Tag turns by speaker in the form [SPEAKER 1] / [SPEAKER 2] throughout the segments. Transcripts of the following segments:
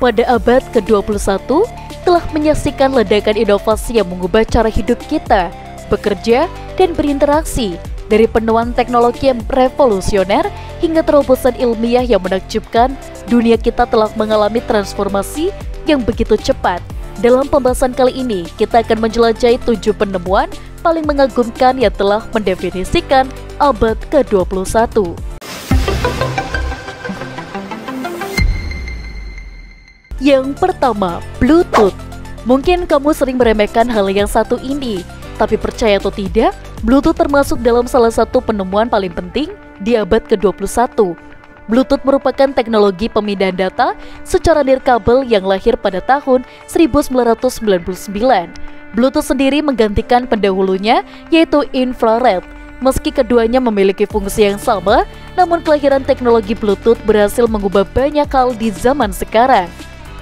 [SPEAKER 1] Pada abad ke-21, telah menyaksikan ledakan inovasi yang mengubah cara hidup kita, bekerja, dan berinteraksi. Dari penemuan teknologi yang revolusioner hingga terobosan ilmiah yang menakjubkan, dunia kita telah mengalami transformasi yang begitu cepat. Dalam pembahasan kali ini, kita akan menjelajahi 7 penemuan paling mengagumkan yang telah mendefinisikan abad ke-21. Yang pertama, Bluetooth. Mungkin kamu sering meremehkan hal yang satu ini, tapi percaya atau tidak, Bluetooth termasuk dalam salah satu penemuan paling penting di abad ke-21. Bluetooth merupakan teknologi pemindahan data secara nirkabel yang lahir pada tahun 1999. Bluetooth sendiri menggantikan pendahulunya, yaitu infrared. Meski keduanya memiliki fungsi yang sama, namun kelahiran teknologi Bluetooth berhasil mengubah banyak hal di zaman sekarang.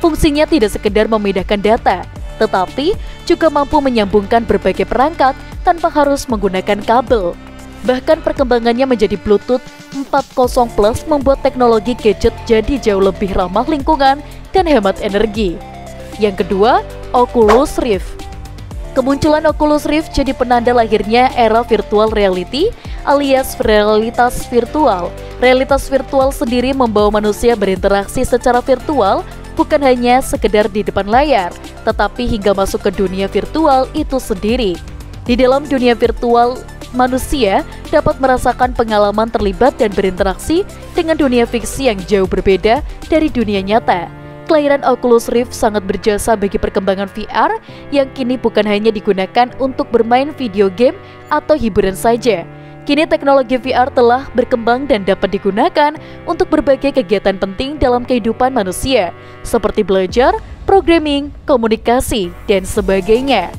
[SPEAKER 1] Fungsinya tidak sekedar memindahkan data, tetapi juga mampu menyambungkan berbagai perangkat tanpa harus menggunakan kabel. Bahkan perkembangannya menjadi Bluetooth 4.0 Plus membuat teknologi gadget jadi jauh lebih ramah lingkungan dan hemat energi. Yang kedua, Oculus Rift. Kemunculan Oculus Rift jadi penanda lahirnya era virtual reality alias realitas virtual. Realitas virtual sendiri membawa manusia berinteraksi secara virtual, bukan hanya sekedar di depan layar, tetapi hingga masuk ke dunia virtual itu sendiri. Di dalam dunia virtual, manusia dapat merasakan pengalaman terlibat dan berinteraksi dengan dunia fiksi yang jauh berbeda dari dunia nyata. Kelahiran Oculus Rift sangat berjasa bagi perkembangan VR yang kini bukan hanya digunakan untuk bermain video game atau hiburan saja. Kini teknologi VR telah berkembang dan dapat digunakan untuk berbagai kegiatan penting dalam kehidupan manusia, seperti belajar, programming, komunikasi, dan sebagainya.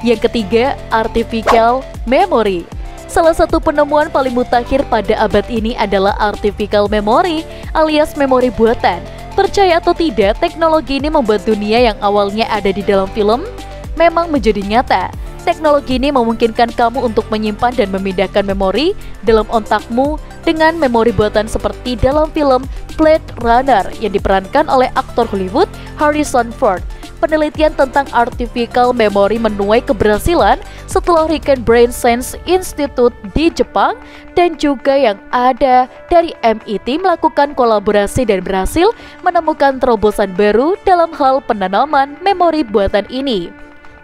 [SPEAKER 1] Yang ketiga, artificial memory. Salah satu penemuan paling mutakhir pada abad ini adalah artificial memory alias memori buatan. Percaya atau tidak, teknologi ini membuat dunia yang awalnya ada di dalam film memang menjadi nyata. Teknologi ini memungkinkan kamu untuk menyimpan dan memindahkan memori dalam otakmu dengan memori buatan seperti dalam film Blade Runner yang diperankan oleh aktor Hollywood Harrison Ford. Penelitian tentang artificial memory menuai keberhasilan setelah Riken Brain Science Institute di Jepang dan juga yang ada dari MIT melakukan kolaborasi dan berhasil menemukan terobosan baru dalam hal penanaman memori buatan ini.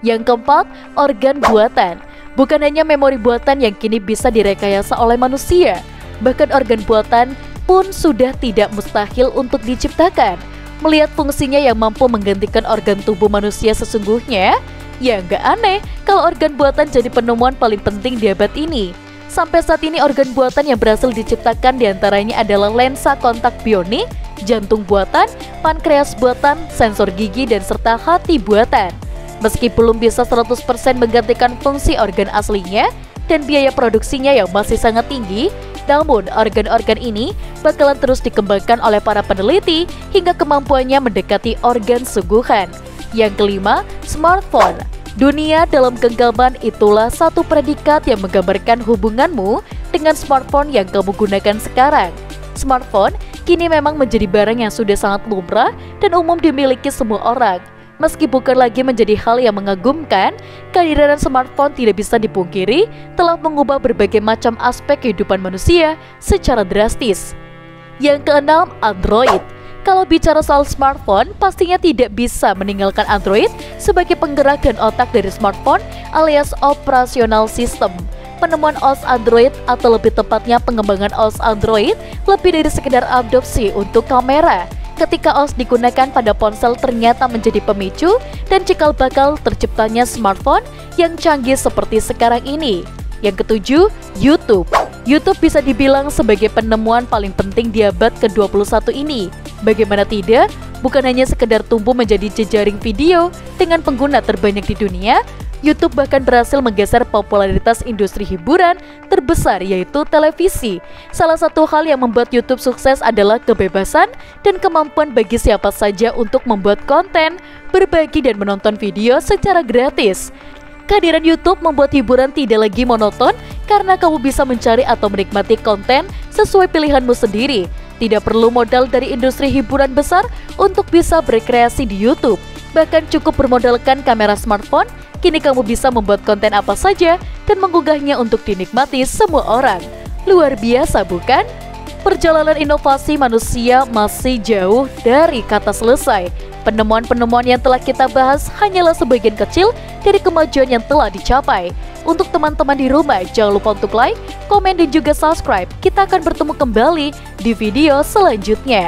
[SPEAKER 1] Yang keempat, organ buatan. Bukan hanya memori buatan yang kini bisa direkayasa oleh manusia, bahkan organ buatan pun sudah tidak mustahil untuk diciptakan. Melihat fungsinya yang mampu menggantikan organ tubuh manusia sesungguhnya, ya nggak aneh kalau organ buatan jadi penemuan paling penting di abad ini. Sampai saat ini organ buatan yang berhasil diciptakan diantaranya adalah lensa kontak bionik, jantung buatan, pankreas buatan, sensor gigi, dan serta hati buatan. Meski belum bisa 100% menggantikan fungsi organ aslinya dan biaya produksinya yang masih sangat tinggi, namun organ-organ ini bakalan terus dikembangkan oleh para peneliti hingga kemampuannya mendekati organ sungguhan. Yang kelima, smartphone. Dunia dalam genggaman itulah satu predikat yang menggambarkan hubunganmu dengan smartphone yang kamu gunakan sekarang. Smartphone kini memang menjadi barang yang sudah sangat lumrah dan umum dimiliki semua orang. Meski bukan lagi menjadi hal yang mengagumkan, kehadiran smartphone tidak bisa dipungkiri telah mengubah berbagai macam aspek kehidupan manusia secara drastis. Yang keenam, Android. Kalau bicara soal smartphone, pastinya tidak bisa meninggalkan Android sebagai penggerak dan otak dari smartphone alias operasional system. Penemuan OS Android atau lebih tepatnya pengembangan OS Android lebih dari sekedar adopsi untuk kamera. Ketika OS digunakan pada ponsel ternyata menjadi pemicu dan cikal bakal terciptanya smartphone yang canggih seperti sekarang ini. Yang ketujuh, YouTube. YouTube bisa dibilang sebagai penemuan paling penting di abad ke-21 ini. Bagaimana tidak, bukan hanya sekedar tumbuh menjadi jejaring video dengan pengguna terbanyak di dunia, YouTube bahkan berhasil menggeser popularitas industri hiburan terbesar yaitu televisi. Salah satu hal yang membuat YouTube sukses adalah kebebasan dan kemampuan bagi siapa saja untuk membuat konten, berbagi dan menonton video secara gratis. Kehadiran YouTube membuat hiburan tidak lagi monoton karena kamu bisa mencari atau menikmati konten sesuai pilihanmu sendiri. Tidak perlu modal dari industri hiburan besar untuk bisa berkreasi di YouTube. Bahkan cukup bermodalkan kamera smartphone, kini kamu bisa membuat konten apa saja dan mengunggahnya untuk dinikmati semua orang. Luar biasa bukan? Perjalanan inovasi manusia masih jauh dari kata selesai. Penemuan-penemuan yang telah kita bahas hanyalah sebagian kecil dari kemajuan yang telah dicapai. Untuk teman-teman di rumah, jangan lupa untuk like, komen, dan juga subscribe. Kita akan bertemu kembali di video selanjutnya.